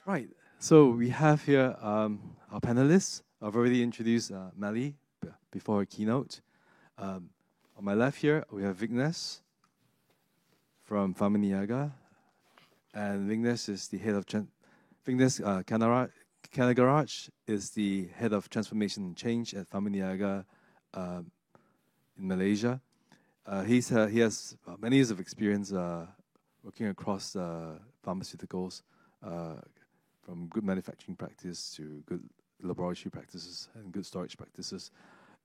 Right. So we have here our panelists. I've already introduced Melly before her keynote. On my left here, we have Vignesh from Pharma Niaga. And Vignesh is the head of... Vignesh Kanagaraj is the head of transformation and change at Pharma Niaga in Malaysia. He has many years of experience working across pharmaceuticals, from good manufacturing practice to good laboratory practices and good storage practices.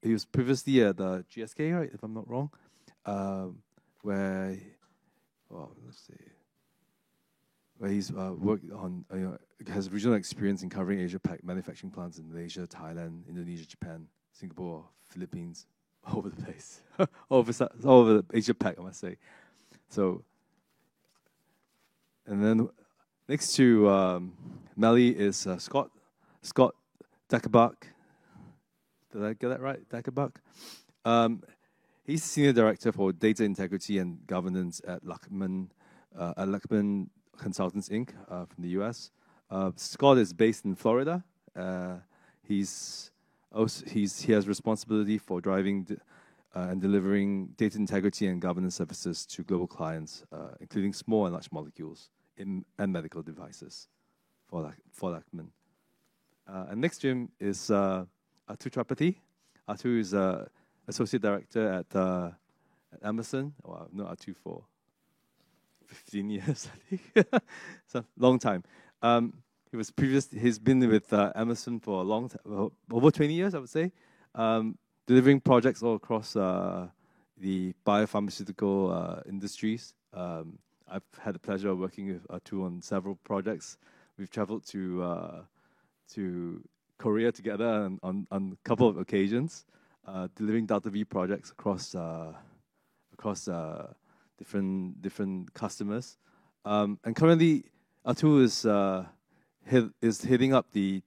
He was previously at GSK, right, if I'm not wrong, where he's worked on, has regional experience in covering Asia-Pac manufacturing plants in Malaysia, Thailand, Indonesia, Japan, Singapore, Philippines, all over the place, all over the Asia-Pac, I must say. So, and then next to Melly is Scott Dackerbuck. Did I get that right? Dackerbuck? He's Senior Director for Data Integrity and Governance at Lachman Consultants, Inc. From the US. Scott is based in Florida. He has responsibility for driving and delivering data integrity and governance services to global clients, including small and large molecules and medical devices for Lachman. And next to him is Atu Trapati. Atu is Associate Director at Emerson. Well, I've known Atu for 15 years, I think. It's a long time. He's been with Emerson for a long time, over 20 years, I would say, delivering projects all across the biopharmaceutical industries. I've had the pleasure of working with Atu on several projects. We've traveled to Korea together on a couple of occasions, delivering Delta V projects across different customers. And currently, Atu is heading up the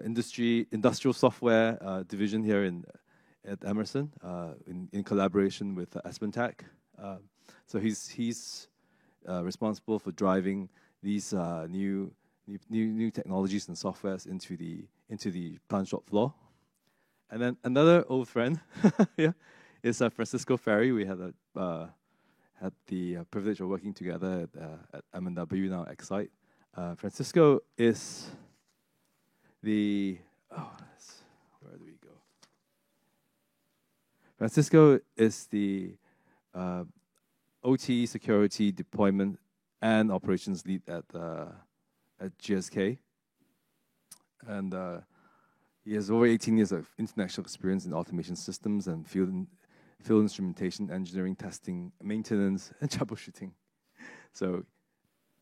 industrial software division here at Emerson, in collaboration with AspenTech. So he's responsible for driving these new technologies and softwares into the plant shop floor. And then another old friend, yeah, is Francisco Ferry. We had the privilege of working together at M&W, now Excite. Francisco is where do we go? Francisco is the OT security deployment and operations lead at GSK, and he has over 18 years of international experience in automation systems and field instrumentation, engineering, testing, maintenance, and troubleshooting. So,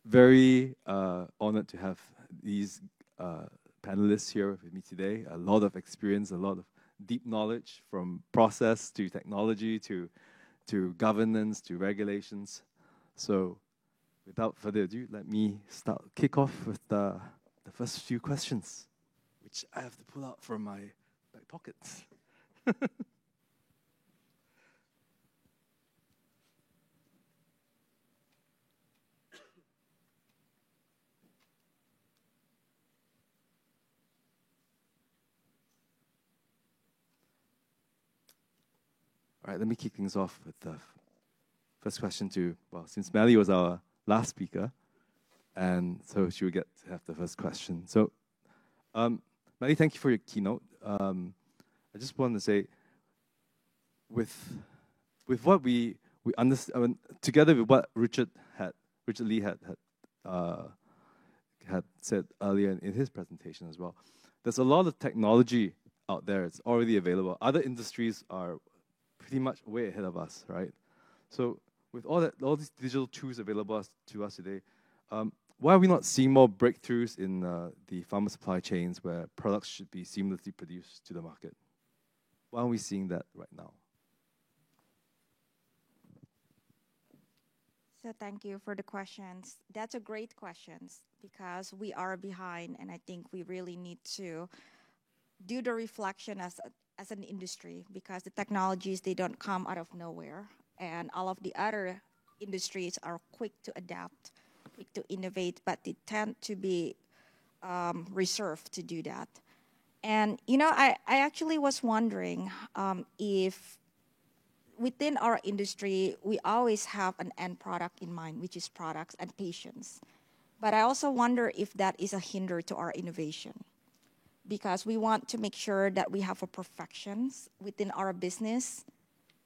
very honored to have these panelists here with me today. A lot of experience, a lot of deep knowledge, from process to technology to governance to regulations. So, without further ado, let me kick off with the first few questions, which I have to pull out from my back pockets. All right, let me kick things off with the first question since Melly was our last speaker, and so she will get to have the first question. So, Melly, thank you for your keynote. I just wanted to say, with what we understand, together with what Richard Lee had said earlier in his presentation as well, there's a lot of technology out there. It's already available. Other industries are pretty much way ahead of us, right? So with all these digital tools available to us today, why are we not seeing more breakthroughs in the pharma supply chains where products should be seamlessly produced to the market? Why aren't we seeing that right now? So thank you for the questions. That's a great question because we are behind, and I think we really need to do the reflection as an industry, because the technologies, they don't come out of nowhere, and all of the other industries are quick to adapt. quick to innovate, but they tend to be reserved to do that. And, I actually was wondering if within our industry, we always have an end product in mind, which is products and patients. But I also wonder if that is a hinder to our innovation, because we want to make sure that we have a perfections within our business.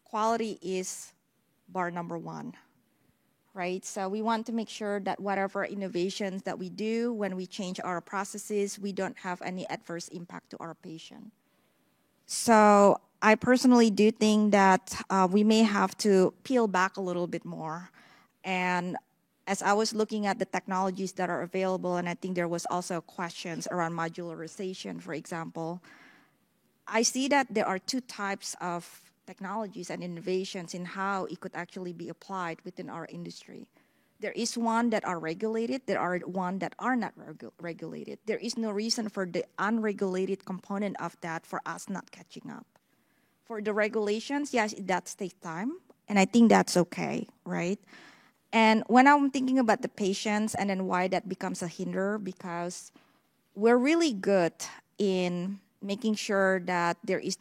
Quality is bar number one, right? So we want to make sure that whatever innovations that we do, when we change our processes, we don't have any adverse impact to our patient. So I personally do think that we may have to peel back a little bit more. And as I was looking at the technologies that are available, and I think there was also questions around modularization, for example, I see that there are two types of technologies and innovations in how it could actually be applied within our industry. There is one that are regulated, there are one that are not regulated. There is no reason for the unregulated component of that for us not catching up. For the regulations, yes, that takes time, and I think that's okay, right? And when I'm thinking about the patients and then why that becomes a hinder, because we're really good in making sure that there is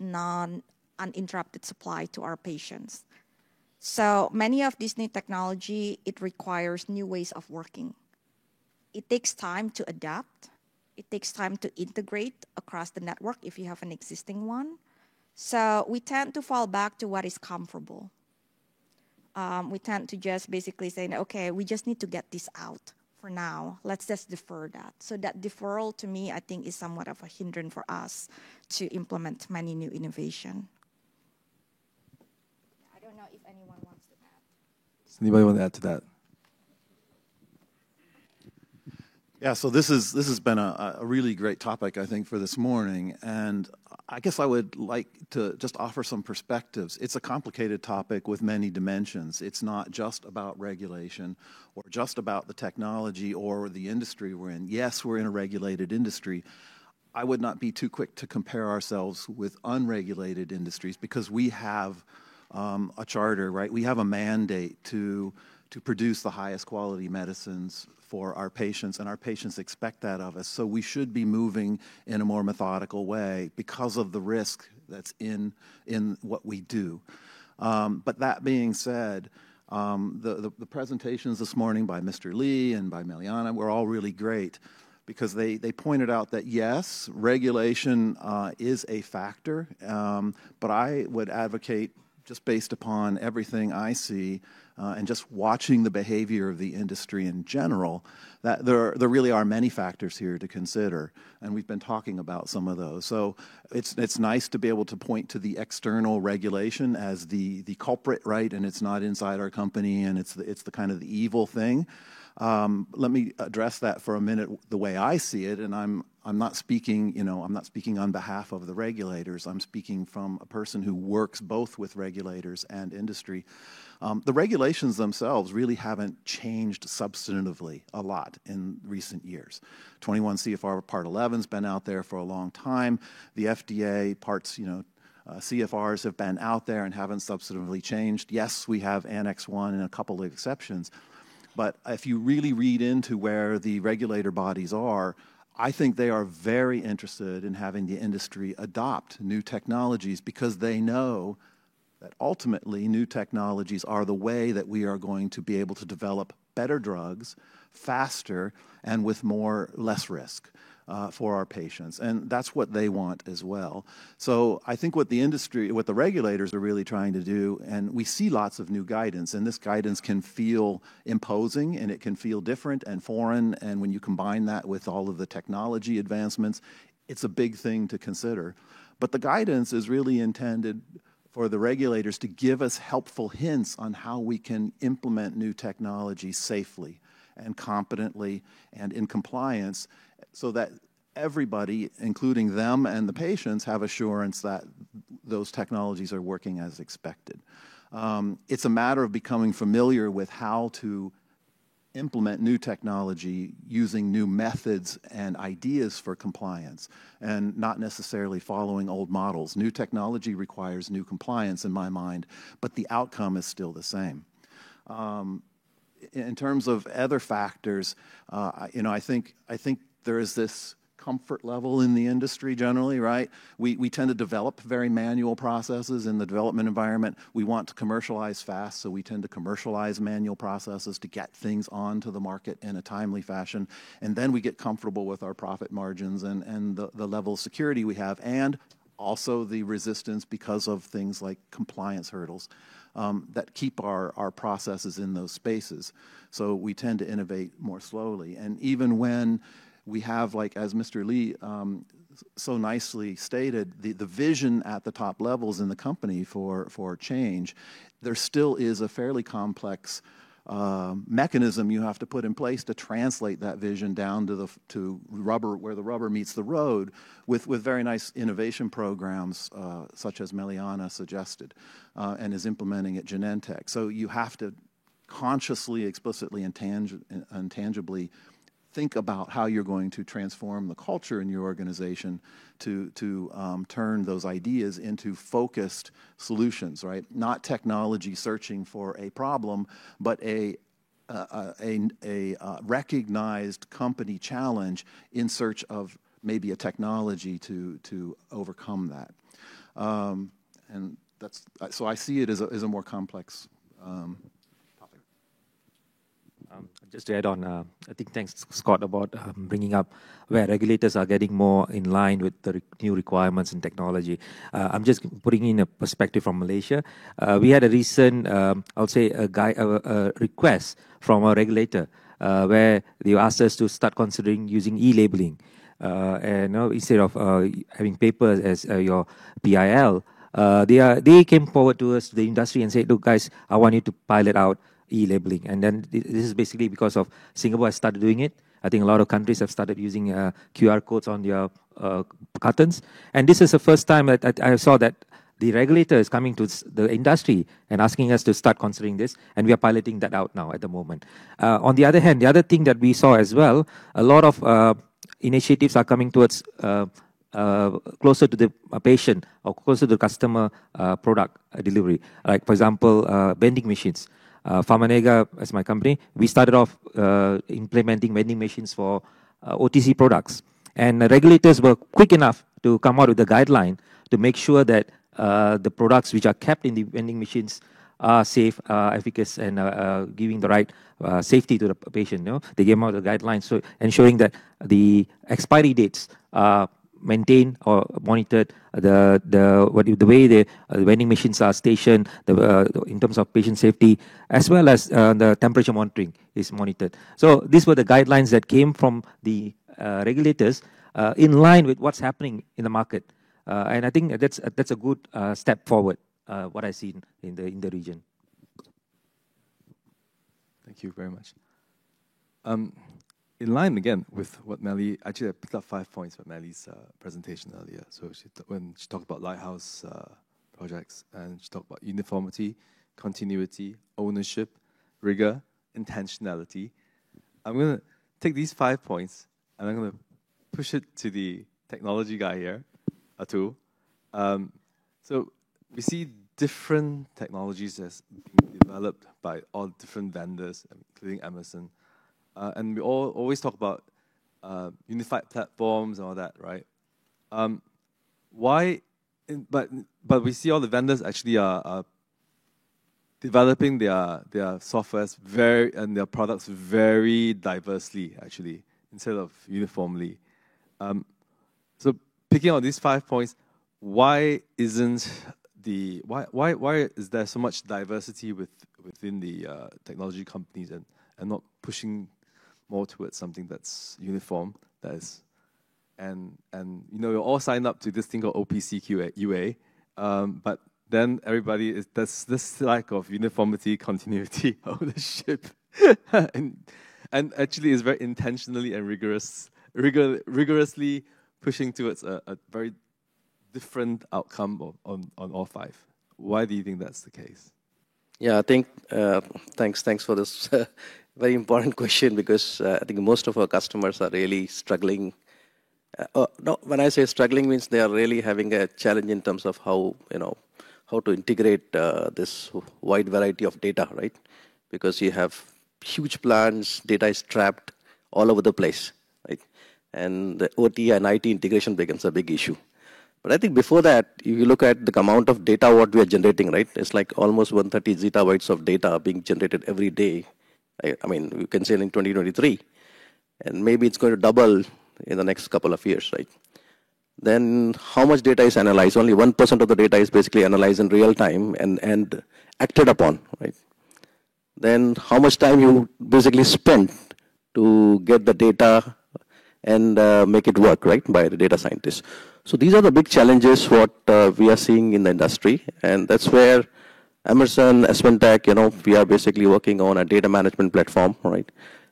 uninterrupted supply to our patients. So many of this new technology, it requires new ways of working. It takes time to adapt. It takes time to integrate across the network if you have an existing one. So we tend to fall back to what is comfortable. We tend to just basically say, okay, we just need to get this out for now. Let's just defer that. So that deferral, to me, I think is somewhat of a hindrance for us to implement many new innovation. I don't know if anyone wants to add. Does anybody want to add to that? Yeah, so this has been a really great topic, I think, for this morning. And I guess I would like to just offer some perspectives. It's a complicated topic with many dimensions. It's not just about regulation or just about the technology or the industry we're in. Yes, we're in a regulated industry. I would not be too quick to compare ourselves with unregulated industries because we have a charter, right? We have a mandate to produce the highest quality medicines for our patients, and our patients expect that of us. So we should be moving in a more methodical way because of the risk that's in what we do. But that being said, the presentations this morning by Mr. Lee and by Meliana were all really great because they pointed out that, yes, regulation is a factor, but I would advocate, just based upon everything I see and just watching the behavior of the industry in general, that there really are many factors here to consider, and we've been talking about some of those. So it's nice to be able to point to the external regulation as the culprit, right? And it's not inside our company, and it's the kind of the evil thing. Let me address that for a minute the way I see it, and I'm not speaking, I'm not speaking on behalf of the regulators. I'm speaking from a person who works both with regulators and industry. The regulations themselves really haven't changed substantively a lot in recent years. 21 CFR Part 11's been out there for a long time. The FDA parts, CFRs have been out there and haven't substantively changed. Yes, we have Annex 1 and a couple of exceptions. But if you really read into where the regulator bodies are, I think they are very interested in having the industry adopt new technologies because they know that ultimately new technologies are the way that we are going to be able to develop better drugs faster and with less risk for our patients. And that's what they want as well. So I think what the regulators are really trying to do, and we see lots of new guidance, and this guidance can feel imposing and it can feel different and foreign. And when you combine that with all of the technology advancements, it's a big thing to consider. But the guidance is really intended for the regulators to give us helpful hints on how we can implement new technology safely and competently and in compliance so that everybody, including them and the patients, have assurance that those technologies are working as expected. It's a matter of becoming familiar with how to implement new technology using new methods and ideas for compliance and not necessarily following old models. New technology requires new compliance in my mind, but the outcome is still the same. in terms of other factors, I think there is this comfort level in the industry generally, right? We tend to develop very manual processes in the development environment. We want to commercialize fast, so we tend to commercialize manual processes to get things onto the market in a timely fashion. And then we get comfortable with our profit margins and the level of security we have, and also the resistance because of things like compliance hurdles that keep our processes in those spaces. So we tend to innovate more slowly. And even when we have, like as Mr. Lee so nicely stated, the vision at the top levels in the company for change, there still is a fairly complex mechanism you have to put in place to translate that vision down to rubber, where the rubber meets the road, with very nice innovation programs such as Meliana suggested and is implementing at Genentech. So you have to consciously, explicitly, and tangibly think about how you're going to transform the culture in your organization to turn those ideas into focused solutions, right? Not technology searching for a problem, but a recognized company challenge in search of maybe a technology to overcome that. And that's, so I see it as a more complex just to add on, I think thanks, Scott, about bringing up where regulators are getting more in line with the new requirements in technology. I'm just putting in a perspective from Malaysia. We had a recent, I'll say, a request from a regulator where they asked us to start considering using e-labeling. And instead of having paper as your PIL, they came forward to us, the industry, and said, look, guys, I want you to pilot out e-labeling. And then this is basically because of Singapore has started doing it. I think a lot of countries have started using QR codes on their cartons. And this is the first time that I saw that the regulator is coming to the industry and asking us to start considering this. And we are piloting that out now at the moment. On the other hand, the other thing that we saw as well, a lot of initiatives are coming towards closer to the patient or closer to the customer product delivery. Like, for example, vending machines. Pharmanega, as my company, we started off implementing vending machines for OTC products. And the regulators were quick enough to come out with a guideline to make sure that the products which are kept in the vending machines are safe, efficacious, and giving the right safety to the patient. They gave out the guidelines, so ensuring that the expiry dates are maintained or monitored, the way the vending machines are stationed, in terms of patient safety, as well as the temperature monitoring is monitored. So these were the guidelines that came from the regulators in line with what's happening in the market. And I think that's a good step forward, what I see in the region. Thank you very much. In line again with what Melly, actually I picked up 5 points from Melly's presentation earlier. So when she talked about lighthouse projects, and she talked about uniformity, continuity, ownership, rigor, intentionality. I'm going to take these 5 points and I'm going to push it to the technology guy here, Atul. So we see different technologies as being developed by all different vendors, including Emerson. And we always talk about unified platforms and all that, right? But we see all the vendors actually are developing their softwares and their products very diversely, actually, instead of uniformly. So picking out these 5 points, why is there so much diversity within the technology companies and not pushing more towards something that's uniform, and we're all signed up to this thing called OPC UA, but then there's this lack of uniformity, continuity, ownership, and actually is very intentionally and rigorously pushing towards a very different outcome on all 5. Why do you think that's the case? Yeah, I think thanks for this very important question, because I think most of our customers are really struggling. No, when I say struggling, means they are really having a challenge in terms of how to integrate this wide variety of data, right? Because you have huge plants, data is trapped all over the place, right? And the OT and IT integration becomes a big issue. But I think before that, if you look at the amount of data what we are generating, right? It's like almost 130 zettabytes of data being generated every day. I mean, you can say in 2023, and maybe it's going to double in the next couple of years, right? Then how much data is analyzed? Only 1% of the data is basically analyzed in real time and acted upon, right? Then how much time you basically spend to get the data and make it work, right, by the data scientists. So these are the big challenges what we are seeing in the industry, and that's where Emerson, AspenTech, we are basically working on a data management platform, right?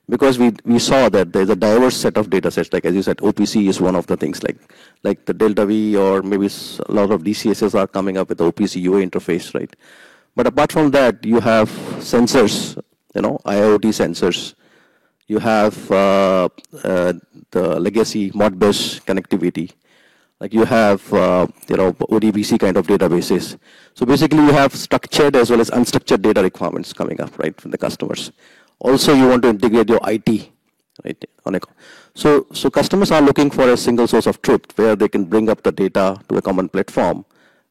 Because we saw that there's a diverse set of data sets, like as you said, OPC is one of the things, like the Delta V, or maybe a lot of DCSs are coming up with the OPC UA interface, right? But apart from that, you have sensors, IoT sensors. You have the legacy Modbus connectivity. Like you have, ODBC kind of databases. So basically you have structured as well as unstructured data requirements coming up, right, from the customers. Also, you want to integrate your IT, right? So customers are looking for a single source of truth where they can bring up the data to a common platform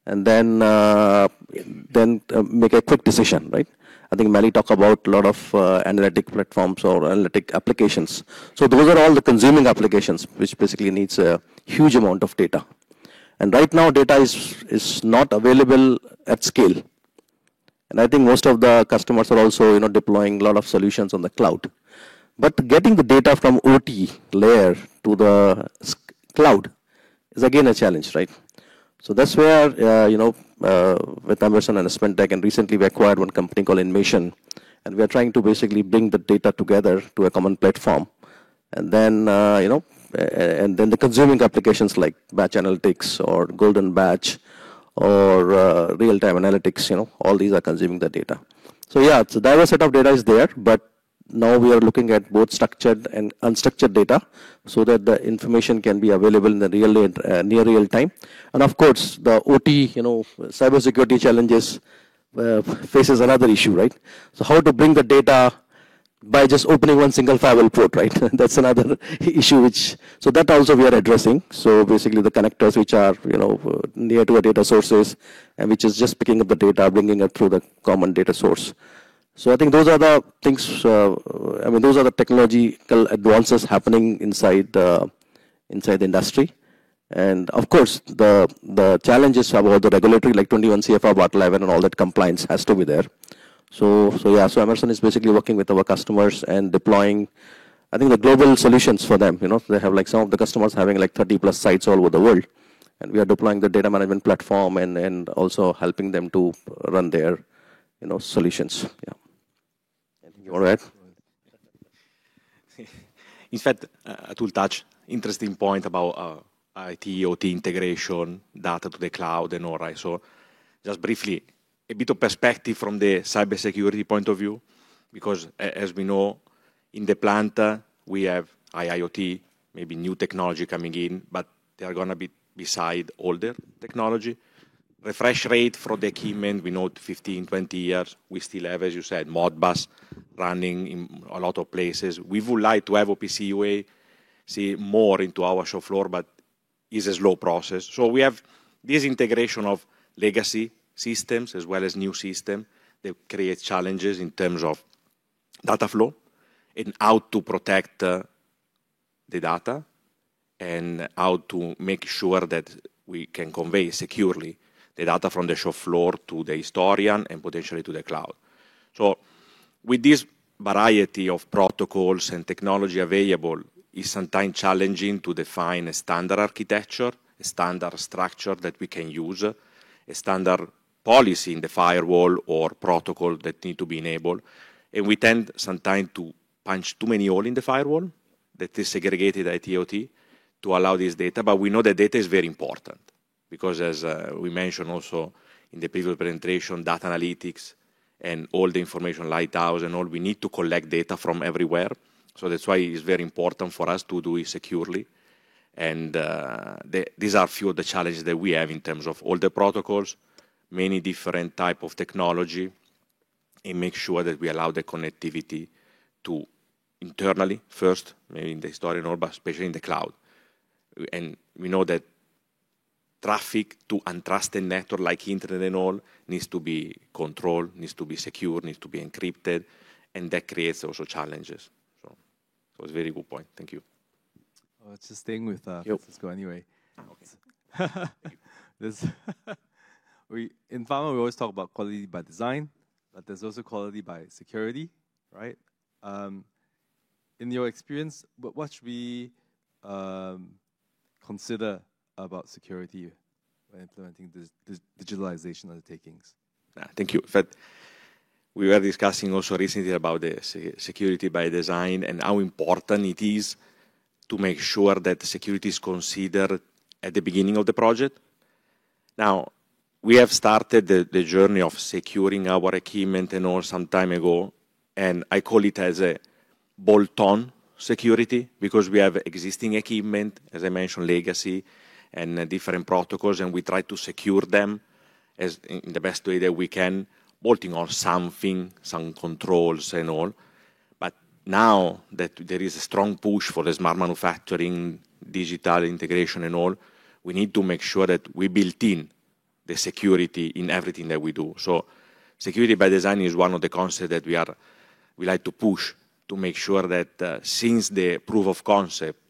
and then make a quick decision, right? I think Mali talked about a lot of analytic platforms or analytic applications. So those are all the consuming applications, which basically needs a huge amount of data. And right now, data is not available at scale. And I think most of the customers are also, deploying a lot of solutions on the cloud. But getting the data from OT layer to the cloud is again a challenge, right? So that's where, with Emerson and AspenTech, and recently we acquired one company called Inmation, and we are trying to basically bring the data together to a common platform. And then, and then the consuming applications like batch analytics or golden batch or real-time analytics, all these are consuming the data. So yeah, it's a diverse set of data is there, but now we are looking at both structured and unstructured data so that the information can be available in the near real time. And of course, the OT, cybersecurity challenges faces another issue, right? So how to bring the data by just opening one single firewall port, right? That's another issue so that also we are addressing. So basically the connectors which are, near to a data sources and which is just picking up the data, bringing it through the common data source. So I think those are the things, those are the technological advances happening inside the industry. And of course, the challenges about the regulatory, like 21 CFR Part 11 and all that compliance has to be there. So Emerson is basically working with our customers and deploying, I think, the global solutions for them. They have like some of the customers having like 30 plus sites all over the world. And we are deploying the data management platform and also helping them to run their, solutions. Yeah. All right. In fact, Atul touched interesting point about IT, OT integration, data to the cloud and all, right? So just briefly, a bit of perspective from the cybersecurity point of view, because as we know, in the plant, we have IoT, maybe new technology coming in, but they are going to be beside older technology. Refresh rate for the equipment, we know 15, 20 years. We still have, as you said, Modbus running in a lot of places. We would like to have OPC UA see more into our shop floor, but it's a slow process. So we have this integration of legacy systems as well as new systems that create challenges in terms of data flow and how to protect the data and how to make sure that we can convey securely the data from the shop floor to the historian and potentially to the cloud. So with this variety of protocols and technology available, it's sometimes challenging to define a standard architecture, a standard structure that we can use, a standard policy in the firewall or protocol that need to be enabled. And we tend sometimes to punch too many holes in the firewall that is segregated IT/OT to allow this data, but we know that data is very important. Because as we mentioned also in the previous presentation, data analytics and all the information lighthouse and all, we need to collect data from everywhere. So that's why it's very important for us to do it securely. And these are a few of the challenges that we have in terms of all the protocols, many different type of technology, and make sure that we allow the connectivity to internally first, maybe in the historian or but especially in the cloud. And we know that traffic to untrusted network like internet and all needs to be controlled, needs to be secure, needs to be encrypted, and that creates also challenges. So it's a very good point. Thank you. Oh, it's just staying with Francisco anyway. Okay. This in pharma, we always talk about quality by design, but there's also quality by security, right? In your experience, what should we consider about security when implementing this digitalization undertakings? Thank you. In fact, we were discussing also recently about the security by design and how important it is to make sure that security is considered at the beginning of the project. Now, we have started the journey of securing our equipment and all some time ago, and I call it as a bolt-on security because we have existing equipment, as I mentioned, legacy and different protocols, and we try to secure them as in the best way that we can, bolting on something, some controls and all. But now that there is a strong push for the smart manufacturing, digital integration and all, we need to make sure that we built in the security in everything that we do. So security by design is one of the concepts that we like to push to make sure that since the proof of concept,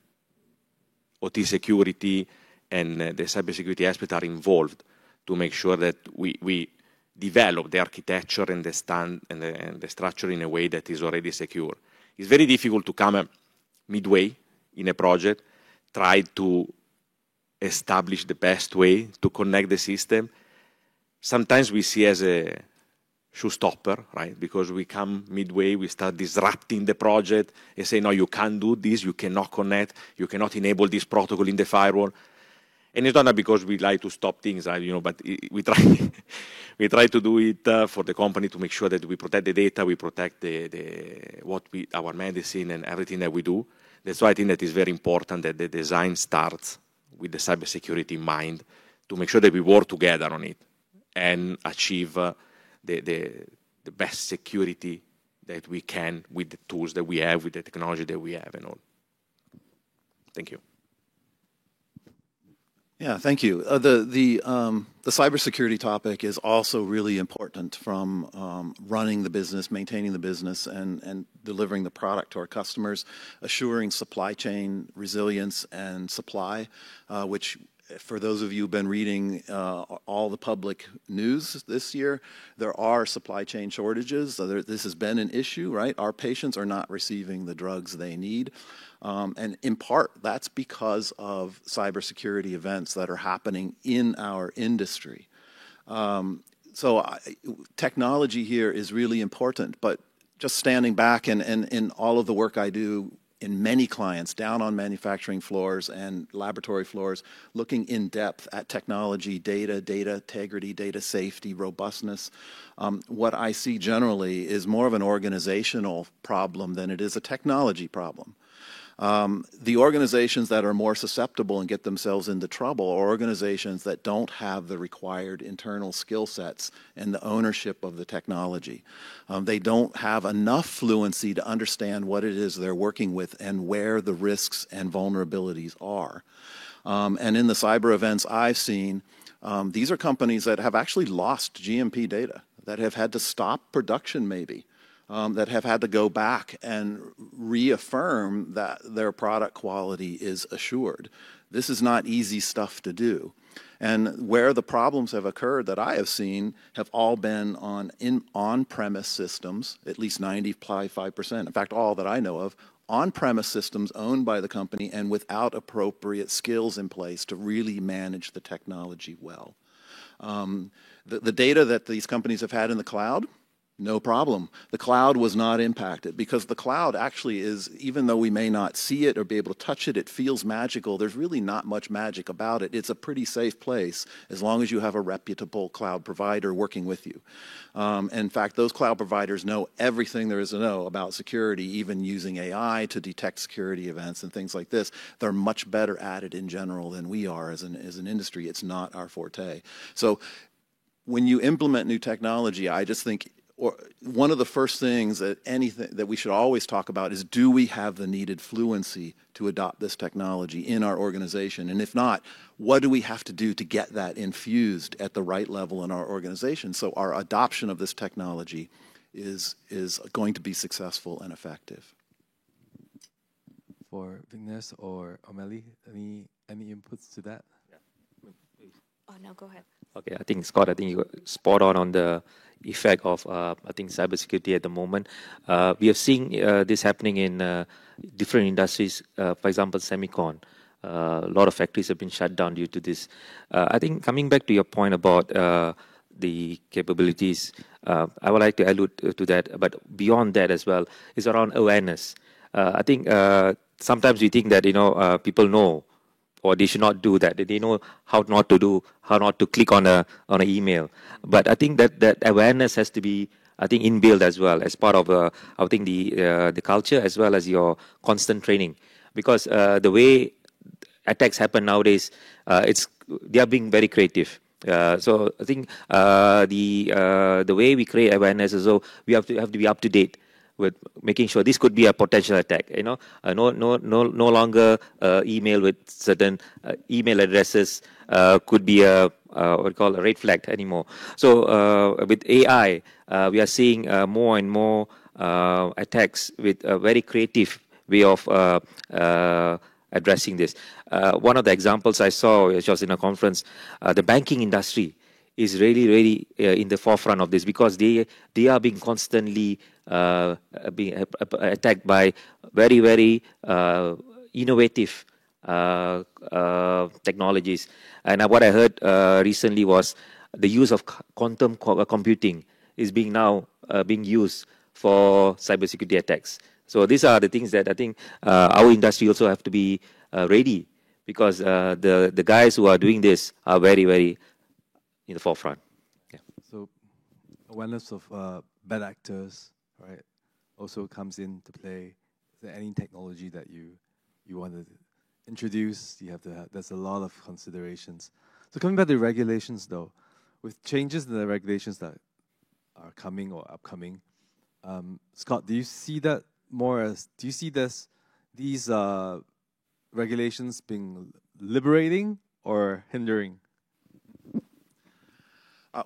OT security and the cybersecurity aspect are involved to make sure that we develop the architecture and the structure in a way that is already secure. It's very difficult to come midway in a project, try to establish the best way to connect the system. Sometimes we see as a showstopper, right? Because we come midway, we start disrupting the project and say, no, you can't do this, you cannot connect, you cannot enable this protocol in the firewall. And it's not because we like to stop things, but we try we try to do it for the company to make sure that we protect the data, we protect our medicine and everything that we do. That's why I think that it's very important that the design starts with the cybersecurity in mind to make sure that we work together on it and achieve the best security that we can with the tools that we have, with the technology that we have and all. Thank you. Yeah, thank you. The cybersecurity topic is also really important from running the business, maintaining the business, and delivering the product to our customers, assuring supply chain resilience and supply, which for those of you who've been reading all the public news this year, there are supply chain shortages. This has been an issue, right? Our patients are not receiving the drugs they need. And in part, that's because of cybersecurity events that are happening in our industry. Technology here is really important, but just standing back and in all of the work I do in many clients down on manufacturing floors and laboratory floors, looking in depth at technology, data integrity, data safety, robustness. What I see generally is more of an organizational problem than it is a technology problem. The organizations that are more susceptible and get themselves into trouble are organizations that don't have the required internal skill sets and the ownership of the technology. They don't have enough fluency to understand what it is they're working with and where the risks and vulnerabilities are. And in the cyber events I've seen, these are companies that have actually lost GMP data, that have had to stop production maybe. That have had to go back and reaffirm that their product quality is assured. This is not easy stuff to do. And where the problems have occurred that I have seen have all been on-premise systems, at least 95%, in fact, all that I know of, on-premise systems owned by the company and without appropriate skills in place to really manage the technology well. The data that these companies have had in the cloud, no problem. The cloud was not impacted because the cloud actually is, even though we may not see it or be able to touch it, it feels magical. There's really not much magic about it. It's a pretty safe place as long as you have a reputable cloud provider working with you. In fact, those cloud providers know everything there is to know about security, even using AI to detect security events and things like this. They're much better at it in general than we are as an industry. It's not our forte. So when you implement new technology, I just think one of the first things that we should always talk about is, do we have the needed fluency to adopt this technology in our organization? And if not, what do we have to do to get that infused at the right level in our organization so our adoption of this technology is going to be successful and effective? For Vignesh or O'Malley, any inputs to that? Oh, no, go ahead. Okay, I think Scott, I think you got spot on the effect of I think cybersecurity at the moment. We have seen this happening in different industries. For example, semicon. A lot of factories have been shut down due to this. I think coming back to your point about the capabilities, I would like to allude to that. But beyond that as well is around awareness. I think sometimes we think that people know, or they should not do that. They know how not to click on an email. But I think that awareness has to be, I think, inbuilt as well as part of I think the culture as well as your constant training, because the way attacks happen nowadays, they are being very creative. So I think the way we create awareness is, so we have to be up to date with making sure this could be a potential attack. No longer email with certain email addresses could be what we call a red flag anymore. So with AI, we are seeing more and more attacks with a very creative way of addressing this. One of the examples I saw, which was in a conference, the banking industry is really in the forefront of this, because they are being constantly being attacked by very innovative technologies. And what I heard recently was the use of quantum computing is being used for cybersecurity attacks. So these are the things that I think our industry also have to be ready, because the guys who are doing this are very in the forefront. Yeah. So awareness of bad actors, right, also comes into play. Is there any technology that you want to introduce? You have to there's a lot of considerations. So coming back to regulations, though, with changes in the regulations that are coming or upcoming, Scott, do you see that more as, do you see these regulations being liberating or hindering?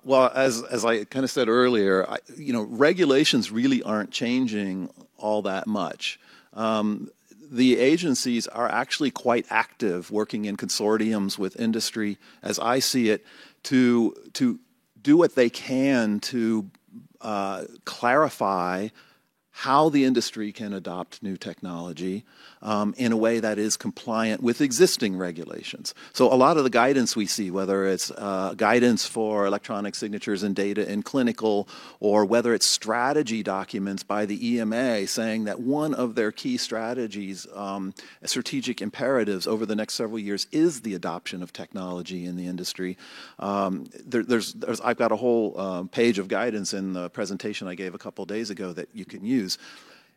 Well, as I kind of said earlier, regulations really aren't changing all that much. The agencies are actually quite active, working in consortiums with industry, as I see it, to do what they can to clarify how the industry can adopt new technology in a way that is compliant with existing regulations. So a lot of the guidance we see, whether it's guidance for electronic signatures and data in clinical, or whether it's strategy documents by the EMA saying that one of their key strategies, strategic imperatives over the next several years is the adoption of technology in the industry. I've got a whole page of guidance in the presentation I gave a couple days ago that you can use.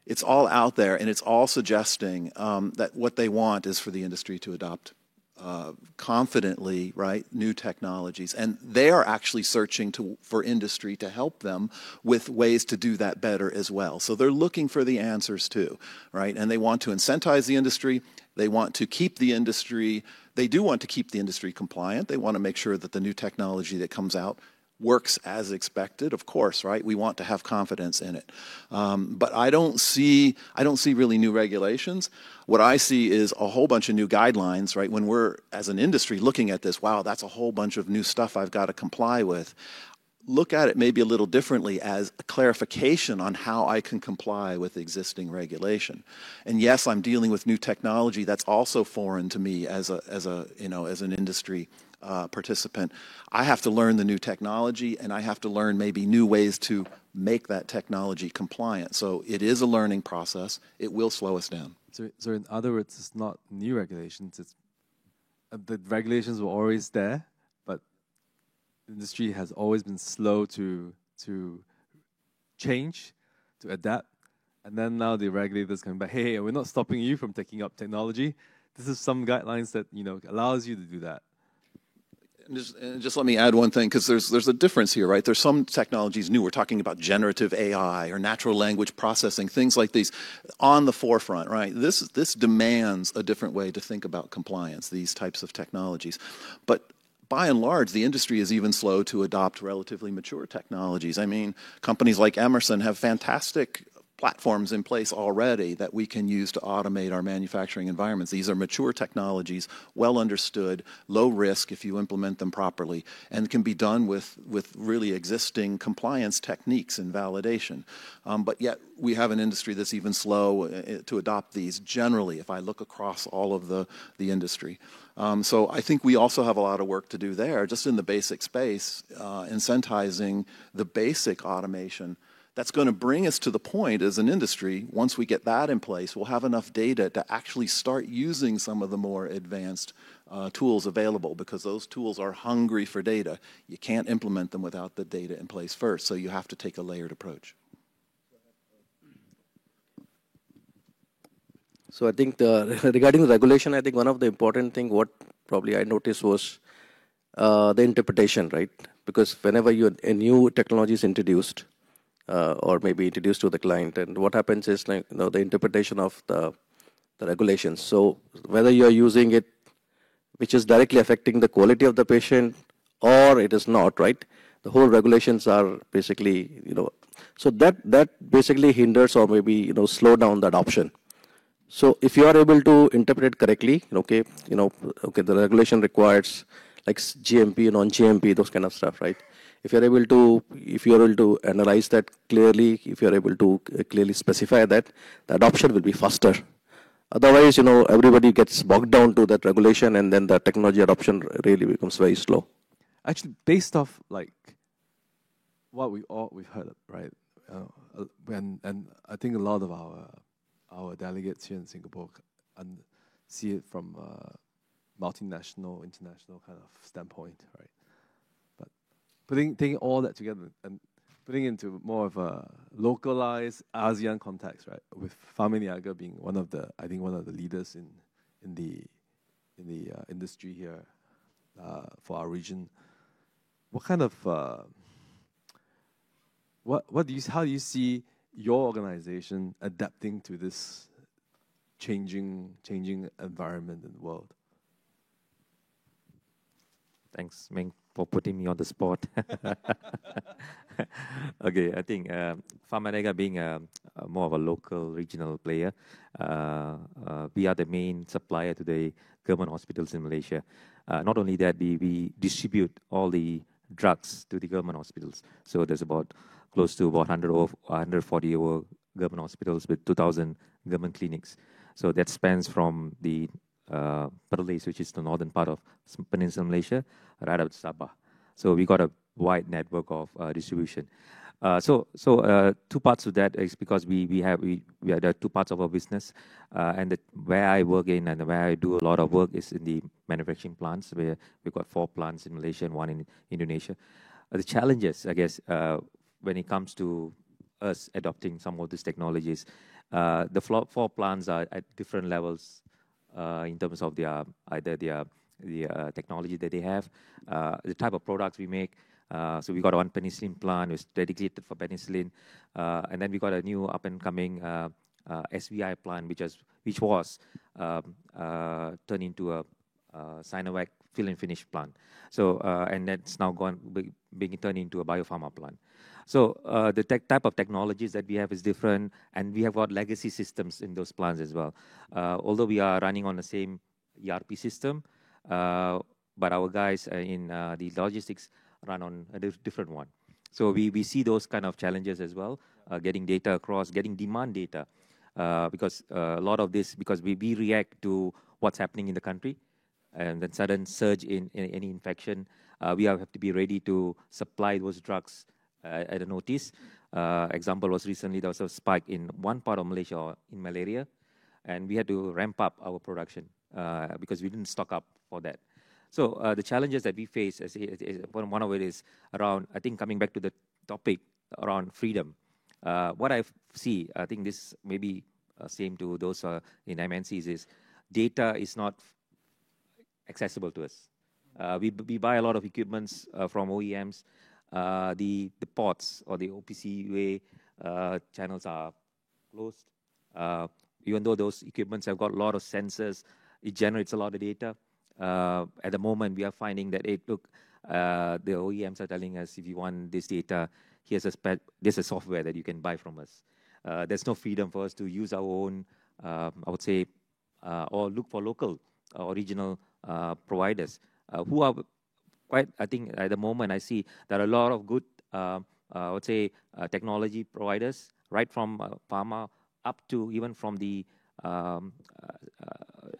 It's all out there, and it's all suggesting that what they want is for the industry to adopt confidently, right, new technologies. And they are actually searching for industry to help them with ways to do that better as well. So they're looking for the answers too, right? And they want to incentivize the industry. They want to keep the industry. They do want to keep the industry compliant. They want to make sure that the new technology that comes out works as expected, of course, right? We want to have confidence in it. But I don't see really new regulations. What I see is a whole bunch of new guidelines, right? When we're, as an industry, looking at this, wow, that's a whole bunch of new stuff I've got to comply with. Look at it maybe a little differently as a clarification on how I can comply with existing regulation. And yes, I'm dealing with new technology that's also foreign to me as an industry participant. I have to learn the new technology, and I have to learn maybe new ways to make that technology compliant. So it is a learning process. It will slow us down. So in other words, it's not new regulations. It's the regulations were always there, but the industry has always been slow to change, to adapt. And then now the regulators coming back, hey, we're not stopping you from taking up technology. This is some guidelines that allows you to do that. And just let me add one thing, because there's a difference here, right? There's some technologies new. We're talking about generative AI or natural language processing, things like these on the forefront, right? This demands a different way to think about compliance, these types of technologies. But by and large, the industry is even slow to adopt relatively mature technologies. I mean, companies like Emerson have fantastic platforms in place already that we can use to automate our manufacturing environments. These are mature technologies, well understood, low risk if you implement them properly, and can be done with really existing compliance techniques and validation. But yet we have an industry that's even slow to adopt these generally, if I look across all of the industry. So I think we also have a lot of work to do there, just in the basic space, incentivizing the basic automation. That's going to bring us to the point as an industry, once we get that in place, we'll have enough data to actually start using some of the more advanced tools available, because those tools are hungry for data. You can't implement them without the data in place first, so you have to take a layered approach. So I think regarding the regulation, I think one of the important thing what probably I noticed was the interpretation, right? Because whenever a new technology is introduced, or maybe introduced to the client, and what happens is, like, the interpretation of the regulations. So whether you're using it, which is directly affecting the quality of the patient, or it is not, right? The whole regulations are basically, so that basically hinders or maybe slow down the adoption. So if you are able to interpret correctly, okay, the regulation requires like GMP, non-GMP, those kind of stuff, right? If you're able to analyze that clearly, if you're able to clearly specify that, the adoption will be faster. Otherwise, everybody gets bogged down to that regulation, and then the technology adoption really becomes very slow. Actually, based off like what we've heard, right? And I think a lot of our delegates here in Singapore see it from a multinational, international kind of standpoint, right? Taking all that together and putting into more of a localized ASEAN context, right? With Pharma Niaga being one of the leaders in the industry here for our region. What kind of how do you see your organization adapting to this changing environment in the world? Thanks, Meng, for putting me on the spot. Okay, I think Pharma Niaga being more of a local, regional player, we are the main supplier to the government hospitals in Malaysia. Not only that, we distribute all the drugs to the government hospitals. So there's close to 140 government hospitals with 2,000 government clinics. So that spans from the Perlis, which is the northern part of Peninsular Malaysia, right up to Sabah. So we got a wide network of distribution. So two parts to that is because we are the two parts of our business, and where I work in and where I do a lot of work is in the manufacturing plants, where we've got 4 plants in Malaysia and 1 in Indonesia. The challenges, I guess, when it comes to us adopting some of these technologies, the 4 plants are at different levels in terms of the technology that they have, the type of products we make. So we got one penicillin plant, which is dedicated for penicillin, and then we got a new up-and-coming SVI plant, which was turned into a Sinovac fill and finish plant. So and that's now being turned into a biopharma plant. So the type of technologies that we have is different, and we have got legacy systems in those plants as well. Although we are running on the same ERP system, but our guys in the logistics run on a different one. So we see those kind of challenges as well, getting data across, getting demand data, because a lot of this, because we react to what's happening in the country, and then sudden surge in any infection, we have to be ready to supply those drugs at a notice. Example was recently there was a spike in one part of Malaysia in malaria, and we had to ramp up our production because we didn't stock up for that. So the challenges that we face, one of it is around, I think coming back to the topic around freedom. What I see, I think this may be same to those in MNCs, is data is not accessible to us. We buy a lot of equipments from OEMs. The ports or the OPC UA channels are closed. Even though those equipments have got a lot of sensors, it generates a lot of data. At the moment, we are finding that, look, the OEMs are telling us, if you want this data, here's a software that you can buy from us. There's no freedom for us to use our own, I would say, or look for local or regional providers who are quite, I think, at the moment, I see there are a lot of good, I would say, technology providers, right from pharma up to even from the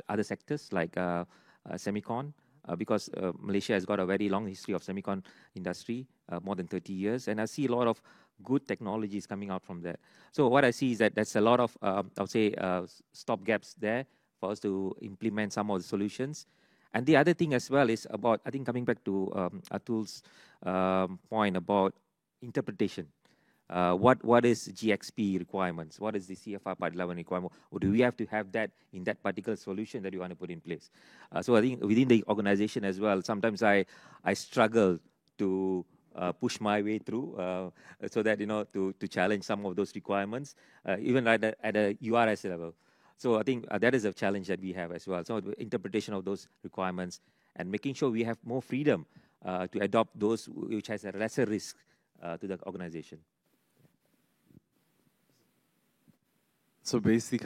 other sectors like semicon, because Malaysia has got a very long history of semicon industry, more than 30 years, and I see a lot of good technologies coming out from there. So what I see is that there's a lot of, I would say, stop gaps there for us to implement some of the solutions. And the other thing as well is about, I think, coming back to Atul's point about interpretation. What is GXP requirements? What is the CFR Part 11 requirement? Or do we have to have that in that particular solution that you want to put in place? So I think within the organization as well, sometimes I struggle to push my way through so that, to challenge some of those requirements, even at a URS level. So I think that is a challenge that we have as well. So the interpretation of those requirements and making sure we have more freedom to adopt those which has a lesser risk to the organization. So basically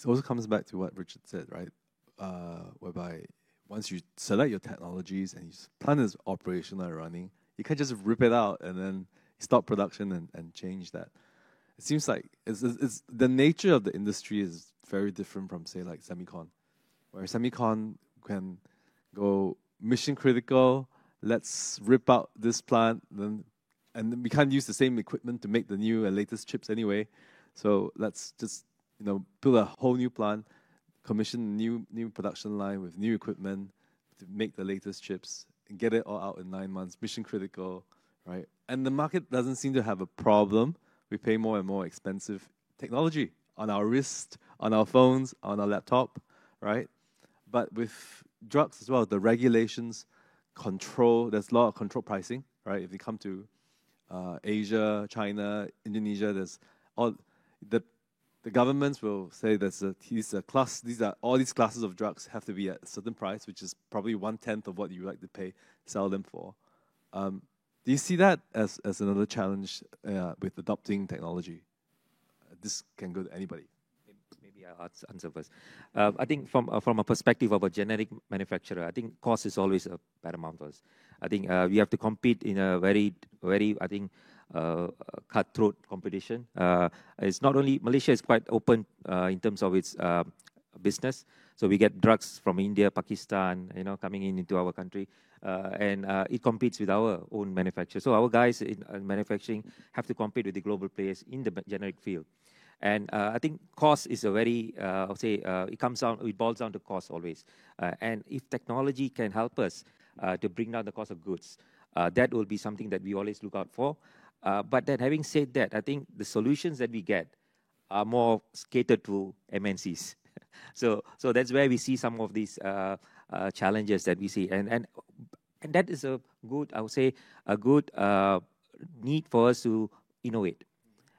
also comes back to what Richard said, right? Whereby once you select your technologies and your plan is operational and running, you can't just rip it out and then stop production and change that. It seems like it's the nature of the industry is very different from, say, like semicon, where semicon can go mission critical. Let's rip out this plant, and we can't use the same equipment to make the new and latest chips anyway. So let's just build a whole new plant, commission a new production line with new equipment to make the latest chips and get it all out in 9 months, mission critical, right? And the market doesn't seem to have a problem. We pay more and more expensive technology on our wrist, on our phones, on our laptop, right? But with drugs as well, the regulations control, there's a lot of control pricing, right? If you come to Asia, China, Indonesia, there's all the governments will say all these classes of drugs have to be at a certain price, which is probably 1/10 of what you like to sell them for. Do you see that as another challenge with adopting technology? This can go to anybody. Maybe I'll answer first. I think from a perspective of a generic manufacturer, I think cost is always a paramount for us. I think we have to compete in a very, very, I think, cutthroat competition. It's not only Malaysia is quite open in terms of its business. So we get drugs from India, Pakistan, coming into our country, and it competes with our own manufacturer. So our guys in manufacturing have to compete with the global players in the generic field. And I think cost is a very, I would say, it boils down to cost always. And if technology can help us to bring down the cost of goods, that will be something that we always look out for. But then having said that, I think the solutions that we get are more catered to MNCs. So that's where we see some of these challenges that we see. And that is a good, I would say, a good need for us to innovate.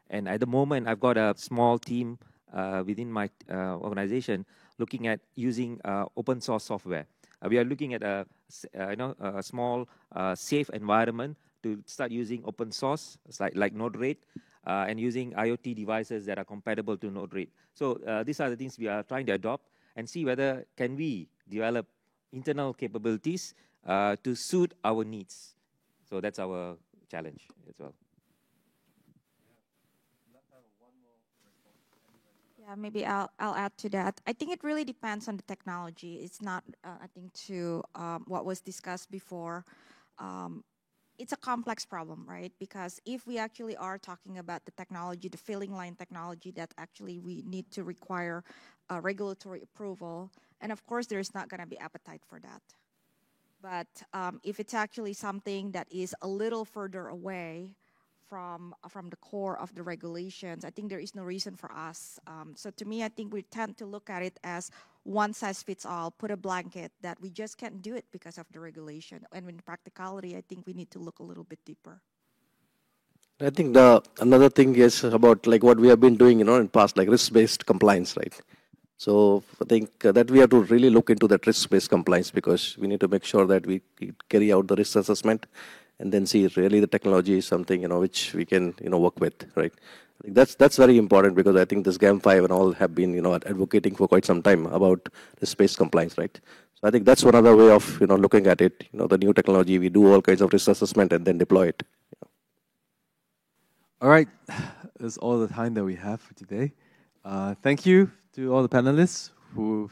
And at the moment, I've got a small team within my organization looking at using open source software. We are looking at a small, safe environment to start using open source, like Node-RED, and using IoT devices that are compatible to Node-RED. So these are the things we are trying to adopt and see whether can we develop internal capabilities to suit our needs. So that's our challenge as well. Yeah, maybe I'll add to that. I think it really depends on the technology. It's not, I think, to what was discussed before. It's a complex problem, right? Because if we actually are talking about the technology, the filling line technology that actually we need to require regulatory approval, and of course there's not going to be appetite for that. But if it's actually something that is a little further away from the core of the regulations, I think there is no reason for us. So to me, I think we tend to look at it as one size fits all, put a blanket that we just can't do it because of the regulation. And in practicality, I think we need to look a little bit deeper. I think another thing is about like what we have been doing, in past, like risk-based compliance, right? So I think that we have to really look into that risk-based compliance, because we need to make sure that we carry out the risk assessment and then see really the technology is something, which we can, work with, right? I think that's very important, because I think this GAM5 and all have been, advocating for quite some time about risk-based compliance, right? So I think that's one other way of, looking at it. The new technology, we do all kinds of risk assessment and then deploy it. All right, that's all the time that we have for today. Thank you to all the panelists who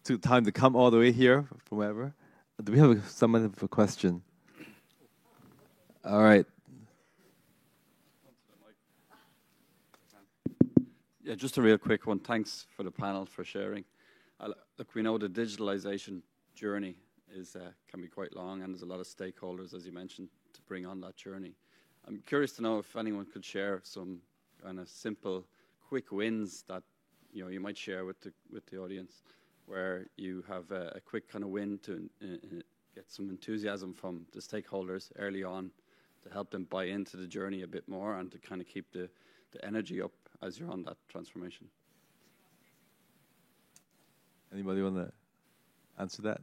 took time to come all the way here from wherever. Do we have someone with a question? All right. Yeah, just a real quick one. Thanks for the panel for sharing. Look, we know the digitalization journey can be quite long, and there's a lot of stakeholders, as you mentioned, to bring on that journey. I'm curious to know if anyone could share some kind of simple, quick wins that you might share with the audience, where you have a quick kind of win to get some enthusiasm from the stakeholders early on to help them buy into the journey a bit more and to kind of keep the energy up as you're on that transformation. Anybody want to answer that?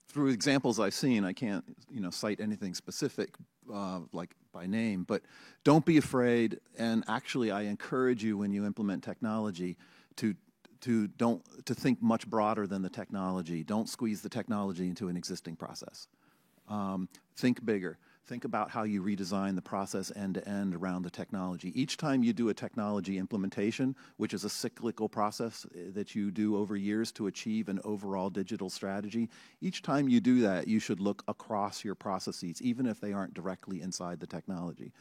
Through examples I've seen, I can't, cite anything specific, like by name, but don't be afraid. And actually, I encourage you when you implement technology to think much broader than the technology. Don't squeeze the technology into an existing process. Think bigger. Think about how you redesign the process end-to-end around the technology. Each time you do a technology implementation, which is a cyclical process that you do over years to achieve an overall digital strategy, each time you do that, you should look across your processes, even if they aren't directly inside the technology.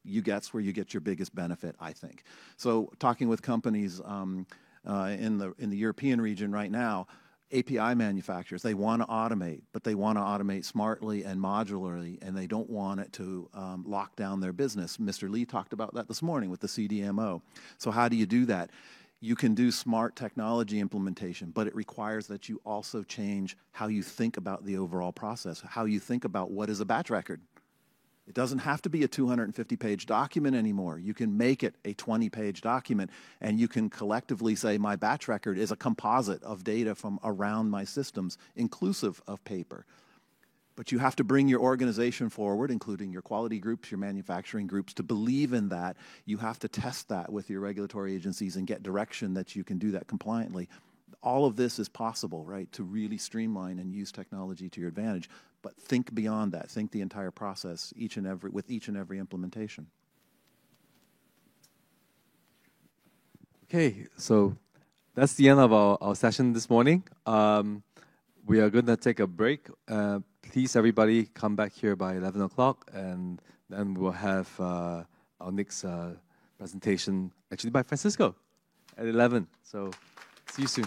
That's where you get your biggest benefit, I think. So talking with companies in the European region right now, API manufacturers, they want to automate, but they want to automate smartly and modularly, and they don't want it to lock down their business. Mr. Lee talked about that this morning with the CDMO. So how do you do that? You can do smart technology implementation, but it requires that you also change how you think about the overall process, how you think about what is a batch record. It doesn't have to be a 250-page document anymore. You can make it a 20-page document, and you can collectively say, my batch record is a composite of data from around my systems, inclusive of paper. But you have to bring your organization forward, including your quality groups, your manufacturing groups, to believe in that. You have to test that with your regulatory agencies and get direction that you can do that compliantly. All of this is possible, right, to really streamline and use technology to your advantage. But think beyond that. Think the entire process, with each and every implementation. Okay, so that's the end of our session this morning. We are going to take a break. Please, everybody, come back here by 11 o'clock, and then we'll have our next presentation, actually by Francisco, at 11. So see you soon.